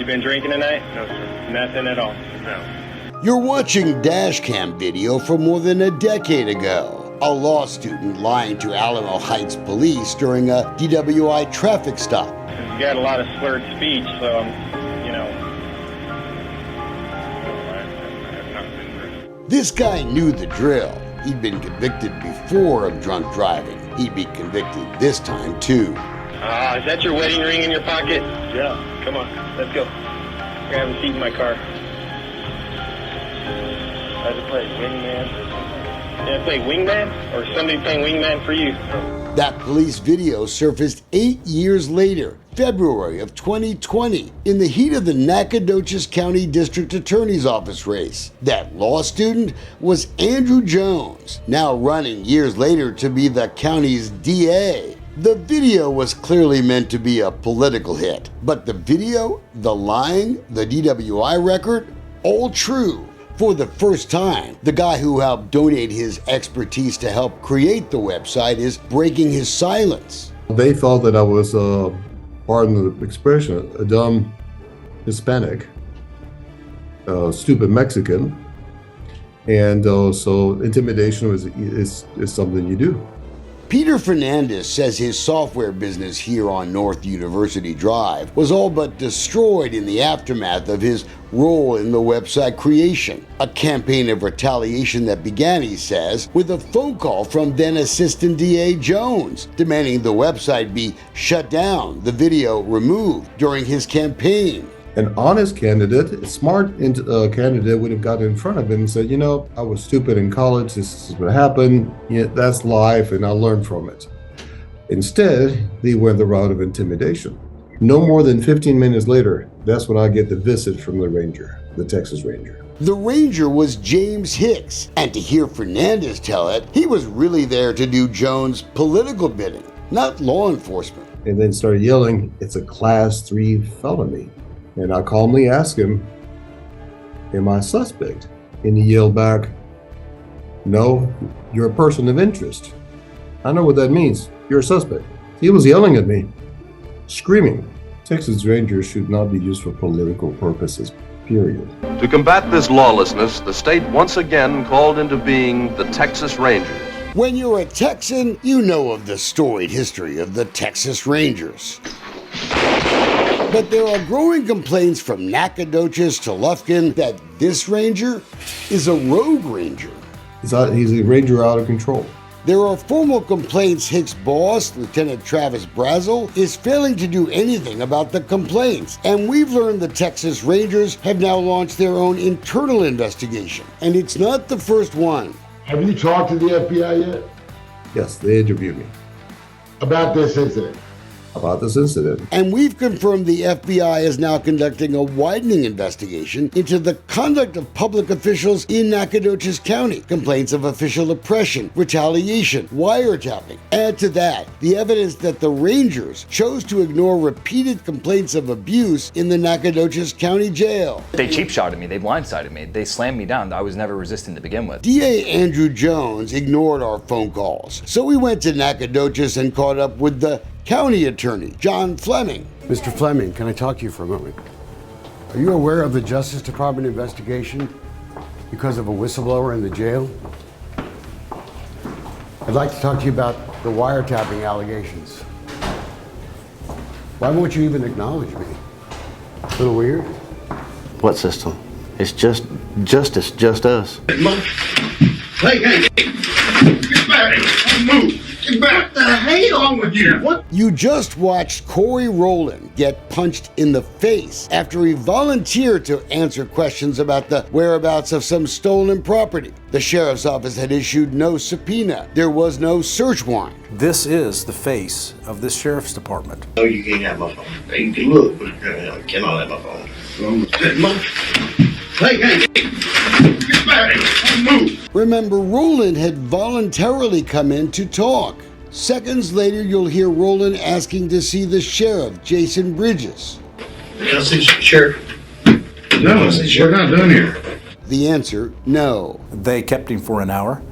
You been drinking tonight? No, sir. Nothing at all? No. You're watching dash cam video from more than a decade ago. A law student lying to Alamo Heights police during a DWI traffic stop. You got a lot of slurred speech, so you know. I've not been there. This guy knew the drill. He'd been convicted before of drunk driving. He'd be convicted this time too. Is that your wedding ring in your pocket? Yeah. Come on, let's go. Grab a seat in my car. I had to play wingman. Yeah, play wingman? Or somebody playing wingman for you? That police video surfaced 8 years later, February of 2020, in the heat of the Nacogdoches County District Attorney's Office race. That law student was Andrew Jones, now running years later to be the county's DA. The video was clearly meant to be a political hit, but the video, the lying, the DWI record, all true. For the first time, the guy who helped donate his expertise to help create the website is breaking his silence. They thought that I was, pardon the expression, a dumb Hispanic, stupid Mexican, and so intimidation is something you do. Peter Fernandez says his software business here on North University Drive was all but destroyed in the aftermath of his role in the website creation. A campaign of retaliation that began, he says, with a phone call from then Assistant DA Jones, demanding the website be shut down, the video removed during his campaign. An honest candidate, a smart candidate would have gotten in front of him and said, you know, I was stupid in college, this is what happened, yeah, that's life, and I'll learn from it. Instead, they went the route of intimidation. No more than 15 minutes later, that's when I get the visit from the ranger, the Texas Ranger. The ranger was James Hicks, and to hear Fernandez tell it, he was really there to do Jones' political bidding, not law enforcement. And then started yelling, it's a class 3 felony. And I calmly asked him, am I a suspect? And he yelled back, no, you're a person of interest. I know what that means. You're a suspect. He was yelling at me, screaming. Texas Rangers should not be used for political purposes, period. To combat this lawlessness, the state once again called into being the Texas Rangers. When you're a Texan, you know of the storied history of the Texas Rangers. But there are growing complaints from Nacogdoches to Lufkin that this ranger is a rogue ranger. He's a ranger out of control. There are formal complaints Hicks' boss, Lieutenant Travis Brazel, is failing to do anything about the complaints. And we've learned the Texas Rangers have now launched their own internal investigation. And it's not the first one. Have you talked to the FBI yet? Yes, they interviewed me About this incident? about this incident. And we've confirmed the FBI is now conducting a widening investigation into the conduct of public officials in Nacogdoches County. Complaints of official oppression, retaliation, wiretapping. Add to that the evidence that the Rangers chose to ignore repeated complaints of abuse in the Nacogdoches County Jail. They cheap-shotted me, they blindsided me, they slammed me down. I was never resistant to begin with. DA Andrew Jones ignored our phone calls, so we went to Nacogdoches and caught up with the County Attorney, John Fleming. Mr. Fleming, can I talk to you for a moment? Are you aware of the Justice Department investigation because of a whistleblower in the jail? I'd like to talk to you about the wiretapping allegations. Why won't you even acknowledge me? A little weird? What system? It's just justice, just us. Hey, get back! Move! Get back! What the hell wrong with you? What? You just watched Corey Rowland get punched in the face after he volunteered to answer questions about the whereabouts of some stolen property. The sheriff's office had issued no subpoena. There was no search warrant. This is the face of this sheriff's department. No, you can't have my phone. You can look, but I cannot have my phone. Hey, get back! Move! Remember, Rowland had voluntarily come in to talk. Seconds later, you'll hear Rowland asking to see the sheriff, Jason Bridges. Can I see the sheriff? No, we're not done here. The answer, no. They kept him for an hour.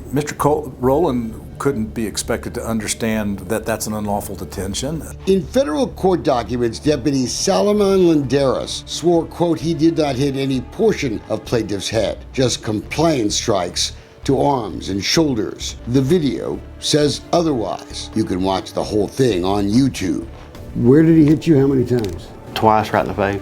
Mr. Rowland couldn't be expected to understand that that's an unlawful detention. In federal court documents, Deputy Salomon Landeras swore, quote, he did not hit any portion of plaintiff's head, just compliance strikes to arms and shoulders. The video says otherwise. You can watch the whole thing on YouTube. Where did he hit you? How many times? Twice right in the face.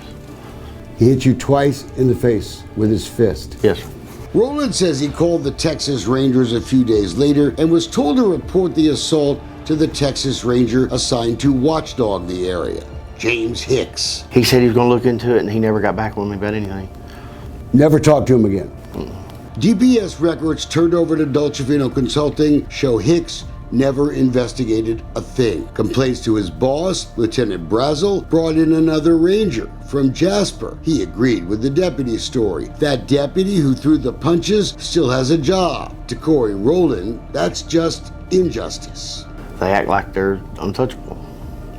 He hit you twice in the face with his fist. Yes, sir. Rowland says he called the Texas Rangers a few days later and was told to report the assault to the Texas Ranger assigned to watchdog the area, James Hicks. He said he was going to look into it, and he never got back with me about anything. Never talked to him again. DPS records turned over to Dolcefino Consulting show Hicks never investigated a thing. Complaints to his boss, Lieutenant Brazel, brought in another ranger from Jasper. He agreed with the deputy's story. That deputy who threw the punches still has a job. To Corey Rowland, that's just injustice. They act like they're untouchable.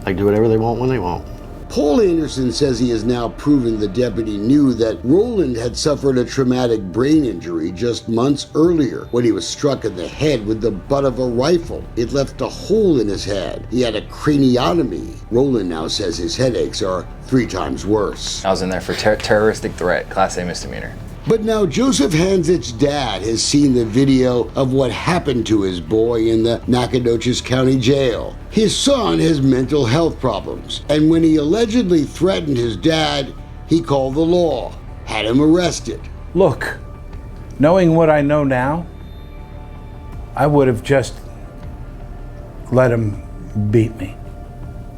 They do whatever they want when they want. Paul Anderson says he has now proven the deputy knew that Rowland had suffered a traumatic brain injury just months earlier when he was struck in the head with the butt of a rifle. It left a hole in his head. He had a craniotomy. Rowland now says his headaches are 3 times worse. I was in there for terroristic threat, Class A misdemeanor. But now Joseph Hansich's dad has seen the video of what happened to his boy in the Nacogdoches County Jail. His son has mental health problems, and when he allegedly threatened his dad, he called the law, had him arrested. Look, knowing what I know now, I would have just let him beat me,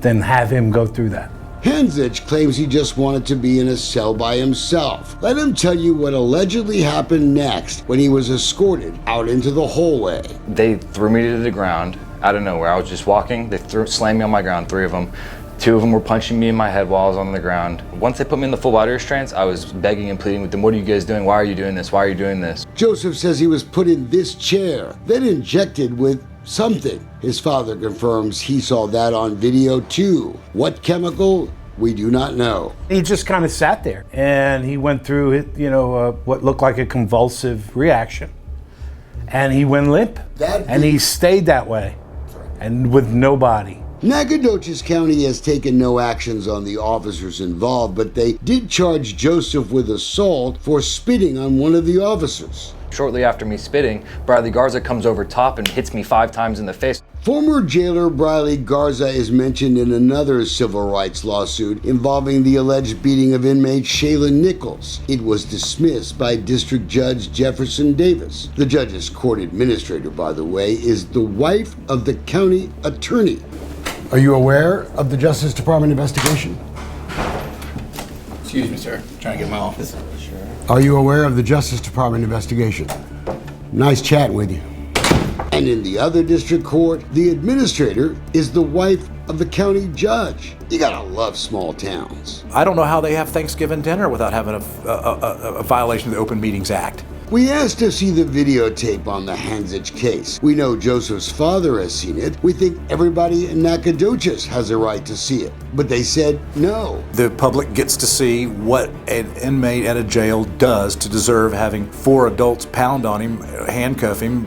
then have him go through that. Hansich claims he just wanted to be in a cell by himself. Let him tell you what allegedly happened next when he was escorted out into the hallway. They threw me to the ground out of nowhere. I was just walking. They slammed me on my ground, 3 of them. 2 of them were punching me in my head while I was on the ground. Once they put me in the full body restraints, I was begging and pleading with them, what are you guys doing? Why are you doing this? Why are you doing this? Joseph says he was put in this chair, then injected with something. His father confirms he saw that on video too. What chemical? We do not know. He just kind of sat there and he went through, what looked like a convulsive reaction. And he went limp. And he stayed that way and with no body. Nacogdoches County has taken no actions on the officers involved, but they did charge Joseph with assault for spitting on one of the officers. Shortly after me spitting, Bradley Garza comes over top and hits me 5 times in the face. Former jailer Bradley Garza is mentioned in another civil rights lawsuit involving the alleged beating of inmate Shayla Nichols. It was dismissed by District Judge Jefferson Davis. The judge's court administrator, by the way, is the wife of the county attorney. Are you aware of the Justice Department investigation? Excuse me, sir. Trying to get my office. Sure. Are you aware of the Justice Department investigation? Nice chatting with you. And in the other district court, the administrator is the wife of the county judge. You gotta love small towns. I don't know how they have Thanksgiving dinner without having a violation of the Open Meetings Act. We asked to see the videotape on the Hansich case. We know Joseph's father has seen it. We think everybody in Nacogdoches has a right to see it. But they said no. The public gets to see what an inmate at a jail does to deserve having 4 adults pound on him, handcuff him,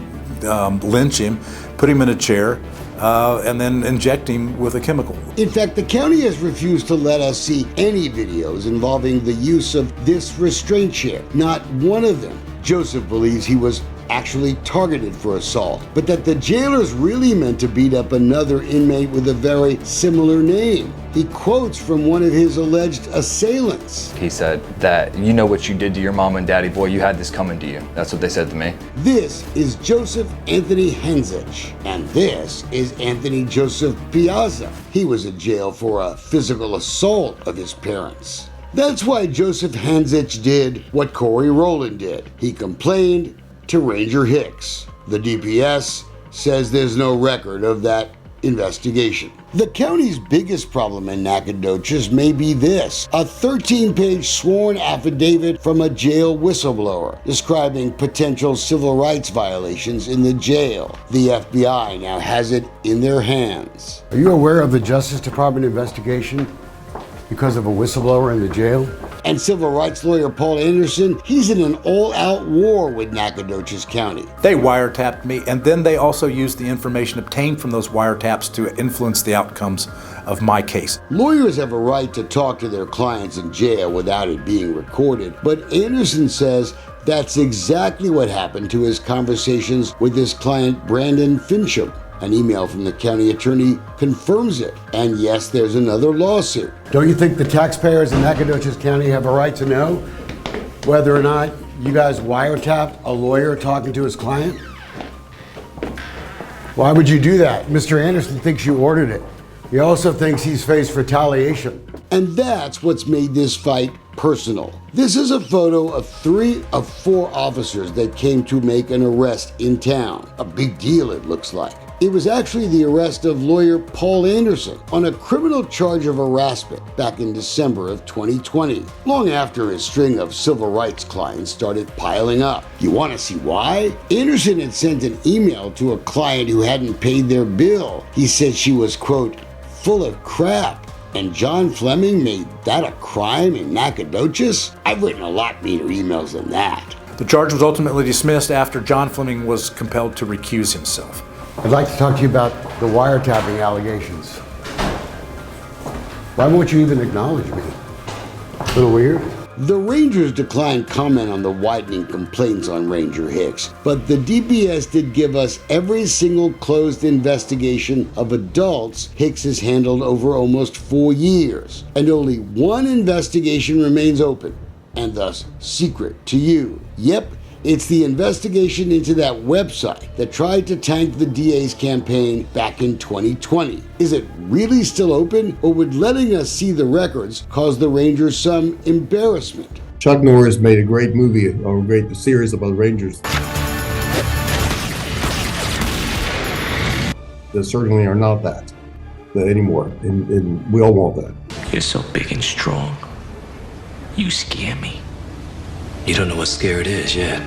lynch him, put him in a chair, and then inject him with a chemical. In fact, the county has refused to let us see any videos involving the use of this restraint chair. Not one of them. Joseph believes he was actually targeted for assault, but that the jailers really meant to beat up another inmate with a very similar name. He quotes from one of his alleged assailants. He said that, you know what you did to your mom and daddy, boy, you had this coming to you. That's what they said to me. This is Joseph Anthony Hansich, and this is Anthony Joseph Piazza. He was in jail for a physical assault of his parents. That's why Joseph Hansich did what Corey Rowland did. He complained to Ranger Hicks. The DPS says there's no record of that investigation. The county's biggest problem in Nacogdoches may be this: a 13-page sworn affidavit from a jail whistleblower describing potential civil rights violations in the jail. The FBI now has it in their hands. Are you aware of the Justice Department investigation because of a whistleblower in the jail? And civil rights lawyer Paul Anderson, he's in an all-out war with Nacogdoches County. They wiretapped me, and then they also used the information obtained from those wiretaps to influence the outcomes of my case. Lawyers have a right to talk to their clients in jail without it being recorded, but Anderson says that's exactly what happened to his conversations with his client Brandon Fincham. An email from the county attorney confirms it. And yes, there's another lawsuit. Don't you think the taxpayers in Nacogdoches County have a right to know whether or not you guys wiretapped a lawyer talking to his client? Why would you do that? Mr. Anderson thinks you ordered it. He also thinks he's faced retaliation. And that's what's made this fight personal. This is a photo of 3 of 4 officers that came to make an arrest in town. A big deal, it looks like. It was actually the arrest of lawyer Paul Anderson on a criminal charge of harassment back in December of 2020, long after his string of civil rights clients started piling up. You want to see why? Anderson had sent an email to a client who hadn't paid their bill. He said she was, quote, full of crap. And John Fleming made that a crime in Nacogdoches? I've written a lot meaner emails than that. The charge was ultimately dismissed after John Fleming was compelled to recuse himself. I'd like to talk to you about the wiretapping allegations. Why won't you even acknowledge me? A little weird? The Rangers declined comment on the widening complaints on Ranger Hicks, but the DPS did give us every single closed investigation of adults Hicks has handled over almost 4 years. And only one investigation remains open, and thus secret to you. Yep, it's the investigation into that website that tried to tank the DA's campaign back in 2020. Is it really still open, or would letting us see the records cause the Rangers some embarrassment? Chuck Norris made a great movie, or a great series about Rangers. They certainly are not that anymore, and we all want that. You're so big and strong. You scare me. You don't know what scared is yet.